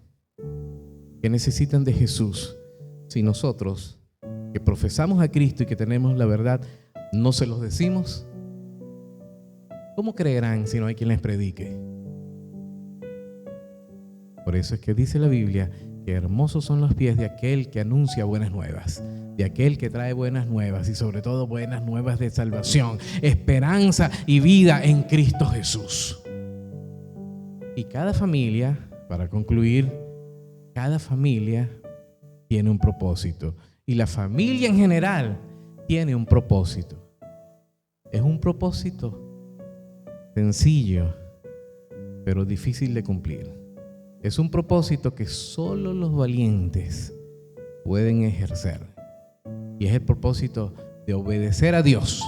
que necesitan de Jesús si nosotros, que profesamos a Cristo y que tenemos la verdad, no se los decimos? ¿Cómo creerán si no hay quien les predique? Por eso es que dice la Biblia que hermosos son los pies de aquel que anuncia buenas nuevas, de aquel que trae buenas nuevas y sobre todo buenas nuevas de salvación, esperanza y vida en Cristo Jesús. Y cada familia, para concluir, cada familia tiene un propósito y la familia en general tiene un propósito. Es un propósito sencillo, pero difícil de cumplir. Es un propósito que solo los valientes pueden ejercer. Y es el propósito de obedecer a Dios,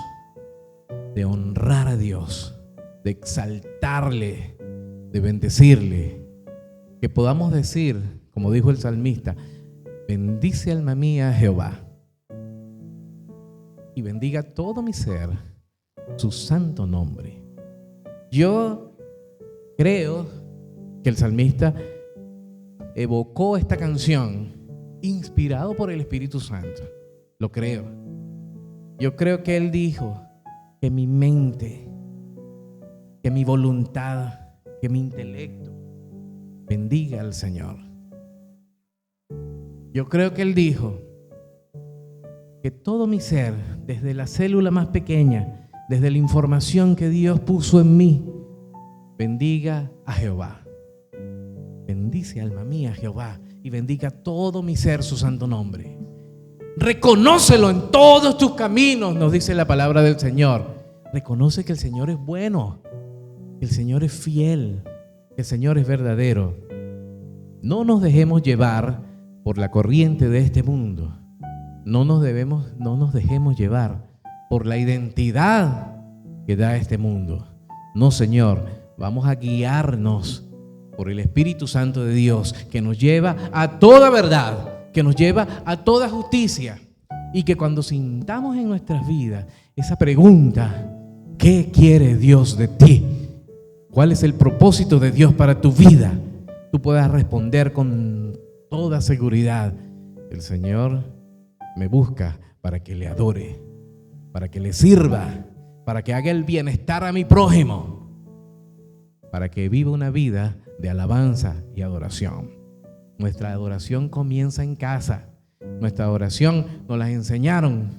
de honrar a Dios, de exaltarle, de bendecirle. Que podamos decir, como dijo el salmista, bendice alma mía a Jehová y bendiga todo mi ser su santo nombre. Yo creo que el salmista evocó esta canción inspirado por el Espíritu Santo. Lo creo. Yo creo que él dijo que mi mente, que mi voluntad, que mi intelecto bendiga al Señor. Yo creo que él dijo que todo mi ser, desde la célula más pequeña, desde la información que Dios puso en mí, bendiga a Jehová. Bendice alma mía a Jehová y bendiga todo mi ser su santo nombre. Reconócelo en todos tus caminos, nos dice la palabra del Señor. Reconoce que el Señor es bueno, que el Señor es fiel, que el Señor es verdadero. No nos dejemos llevar por la corriente de este mundo. No nos dejemos llevar por la identidad que da este mundo. No, Señor, vamos a guiarnos por el Espíritu Santo de Dios, que nos lleva a toda verdad, que nos lleva a toda justicia, y que cuando sintamos en nuestras vidas esa pregunta, ¿qué quiere Dios de ti? ¿Cuál es el propósito de Dios para tu vida? Tú puedas responder con toda seguridad: el Señor me busca para que le adore, para que le sirva, para que haga el bienestar a mi prójimo, para que viva una vida de alabanza y adoración. Nuestra adoración comienza en casa. Nuestra adoración nos la enseñaron.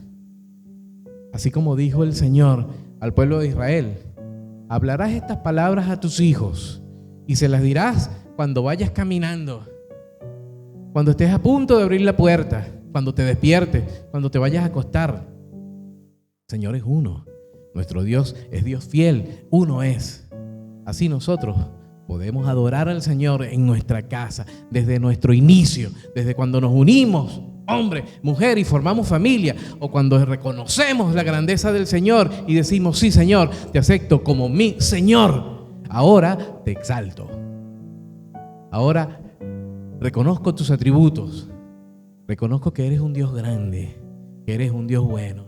Así como dijo el Señor al pueblo de Israel: hablarás estas palabras a tus hijos y se las dirás cuando vayas caminando, cuando estés a punto de abrir la puerta, cuando te despiertes, cuando te vayas a acostar. El Señor es uno. Nuestro Dios es Dios fiel. Uno es. Así nosotros podemos adorar al Señor en nuestra casa, desde nuestro inicio, desde cuando nos unimos, hombre, mujer, y formamos familia, o cuando reconocemos la grandeza del Señor y decimos: sí, Señor, te acepto como mi Señor. Ahora te exalto. Ahora reconozco tus atributos. Reconozco que eres un Dios grande, que eres un Dios bueno.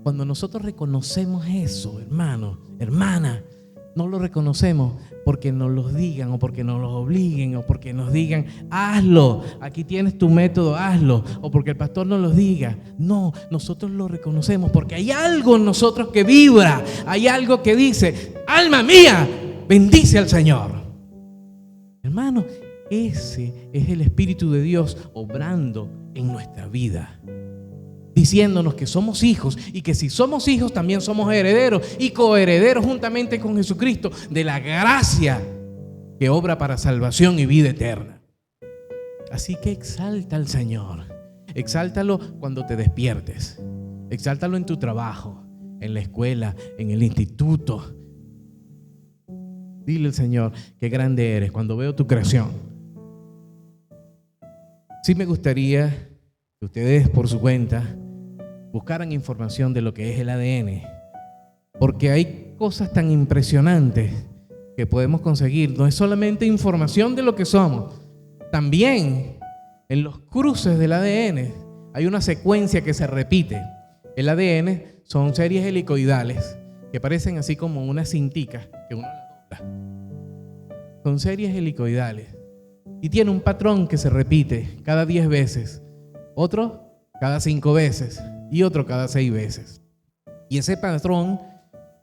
Cuando nosotros reconocemos eso, hermano, hermana, no lo reconocemos porque nos lo digan o porque nos lo obliguen o porque nos digan: hazlo, aquí tienes tu método, hazlo, o porque el pastor nos lo diga. No, nosotros lo reconocemos porque hay algo en nosotros que vibra, hay algo que dice: alma mía, bendice al Señor. Hermano, ese es el Espíritu de Dios obrando en nuestra vida, diciéndonos que somos hijos y que si somos hijos también somos herederos y coherederos juntamente con Jesucristo de la gracia que obra para salvación y vida eterna. Así que exalta al Señor. Exáltalo cuando te despiertes. Exáltalo en tu trabajo, en la escuela, en el instituto. Dile al Señor: qué grande eres, cuando veo tu creación. Sí me gustaría que ustedes por su cuenta buscaran información de lo que es el ADN, porque hay cosas tan impresionantes que podemos conseguir. No es solamente información de lo que somos, también en los cruces del ADN hay una secuencia que se repite. El ADN son series helicoidales que parecen así como una cintica que uno la dobla. Son series helicoidales y tiene un patrón que se repite cada 10 veces, otro cada 5 veces y otro cada 6 veces. Y ese patrón,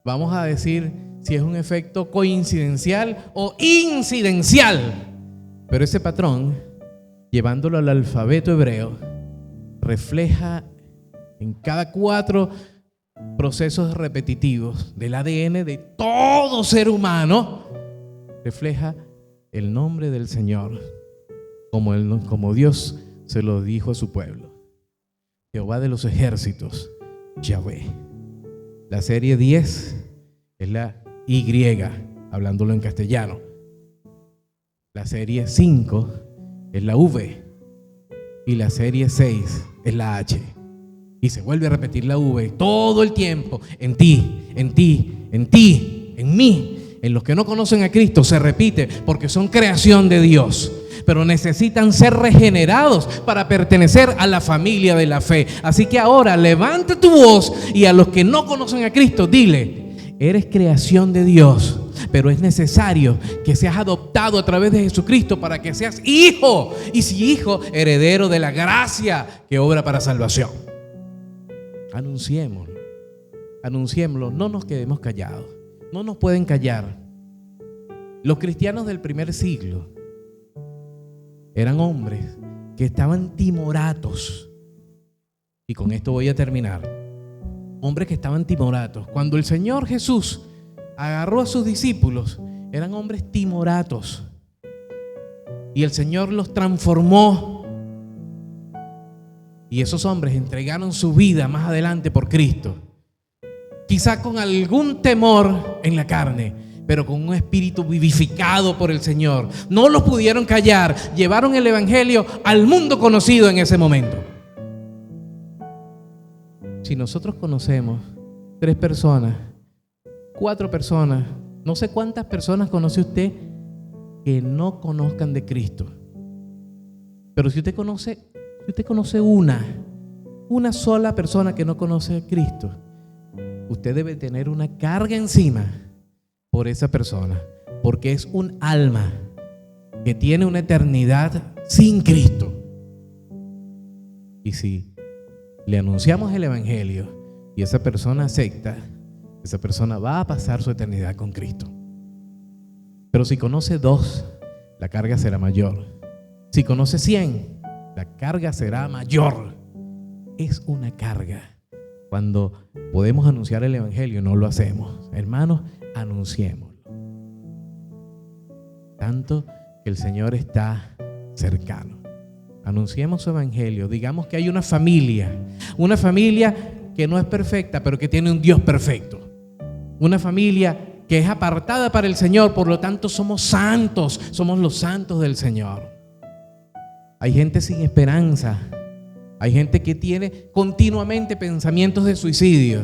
vamos a decir si es un efecto coincidencial o incidencial, pero ese patrón, llevándolo al alfabeto hebreo, refleja en cada 4 procesos repetitivos del ADN de todo ser humano, refleja el nombre del Señor, como Dios se lo dijo a su pueblo: Jehová de los ejércitos, Yahvé. La serie 10 es la Y, hablándolo en castellano. La serie 5 es la V. y la serie 6 es la H. Y se vuelve a repetir la V todo el tiempo. En ti, en ti, en ti, en mí. En los que no conocen a Cristo se repite porque son creación de Dios, pero necesitan ser regenerados para pertenecer a la familia de la fe. Así que ahora levanta tu voz y a los que no conocen a Cristo dile: eres creación de Dios, pero es necesario que seas adoptado a través de Jesucristo para que seas hijo, y si hijo, heredero de la gracia que obra para salvación. Anunciémoslo, anunciémoslo, no nos quedemos callados. No nos pueden callar. Los cristianos del primer siglo eran hombres que estaban timoratos. Y con esto voy a terminar. Hombres que estaban timoratos. Cuando el Señor Jesús agarró a sus discípulos, eran hombres timoratos. Y el Señor los transformó. Y esos hombres entregaron su vida más adelante por Cristo. Quizá con algún temor en la carne, pero con un espíritu vivificado por el Señor. No los pudieron callar, llevaron el evangelio al mundo conocido en ese momento. Si nosotros conocemos 3 personas, 4 personas, no sé cuántas personas conoce usted que no conozcan de Cristo. Pero si usted conoce una sola persona que no conoce a Cristo, usted debe tener una carga encima por esa persona, porque es un alma que tiene una eternidad sin Cristo. Y si le anunciamos el evangelio y esa persona acepta, esa persona va a pasar su eternidad con Cristo. Pero si conoce 2, la carga será mayor. Si conoce 100, la carga será mayor. Es una carga. Cuando podemos anunciar el evangelio, no lo hacemos. Hermanos, anunciémoslo. Tanto que el Señor está cercano. Anunciemos su evangelio. Digamos que hay una familia que no es perfecta, pero que tiene un Dios perfecto. Una familia que es apartada para el Señor, por lo tanto somos santos, somos los santos del Señor. Hay gente sin esperanza. Hay gente que tiene continuamente pensamientos de suicidio.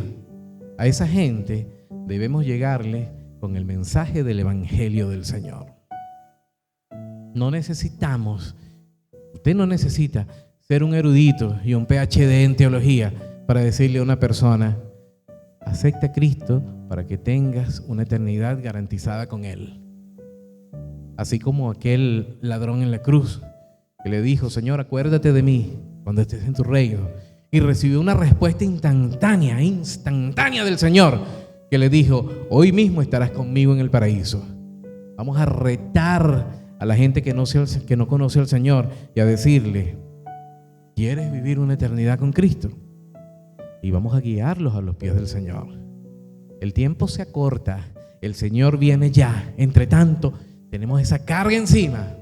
A esa gente debemos llegarle con el mensaje del evangelio del Señor. No necesitamos, usted no necesita ser un erudito y un PhD en teología para decirle a una persona: acepta a Cristo para que tengas una eternidad garantizada con Él. Así como aquel ladrón en la cruz que le dijo: Señor, acuérdate de mí cuando estés en tu reino, y recibió una respuesta instantánea del Señor, que le dijo: hoy mismo estarás conmigo en el paraíso. Vamos a retar a la gente que no conoce al Señor y a decirle: ¿quieres vivir una eternidad con Cristo? Y vamos a guiarlos a los pies del Señor. El tiempo se acorta, el Señor viene ya. Entre tanto, tenemos esa carga encima.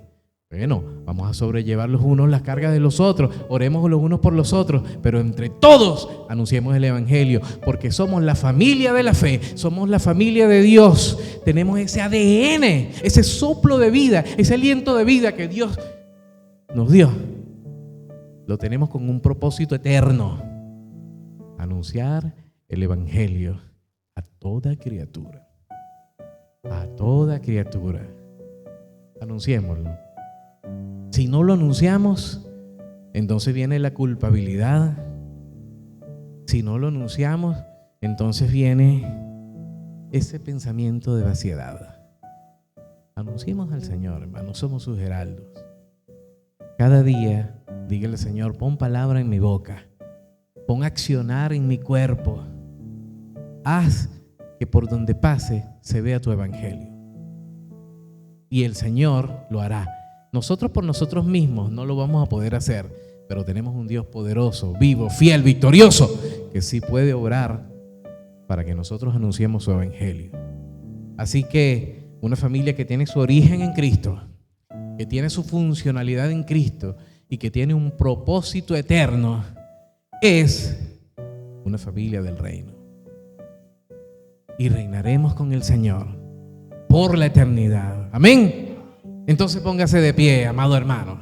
Bueno, vamos a sobrellevar los unos las cargas de los otros, oremos los unos por los otros, pero entre todos anunciemos el evangelio, porque somos la familia de la fe, somos la familia de Dios. Tenemos ese ADN, ese soplo de vida, ese aliento de vida que Dios nos dio. Lo tenemos con un propósito eterno: anunciar el evangelio a toda criatura. A toda criatura. Anunciémoslo. Si no lo anunciamos, entonces viene la culpabilidad. Si no lo anunciamos, entonces viene ese pensamiento de vaciedad. Anunciemos al Señor, hermanos, somos sus heraldos. Cada día, dígale: Señor, pon palabra en mi boca, pon accionar en mi cuerpo, haz que por donde pase se vea tu evangelio. Y el Señor lo hará. Nosotros por nosotros mismos no lo vamos a poder hacer, pero tenemos un Dios poderoso, vivo, fiel, victorioso, que sí puede obrar para que nosotros anunciemos su evangelio. Así que una familia que tiene su origen en Cristo, que tiene su funcionalidad en Cristo y que tiene un propósito eterno, es una familia del reino. Y reinaremos con el Señor por la eternidad. Amén. Entonces póngase de pie, amado hermano.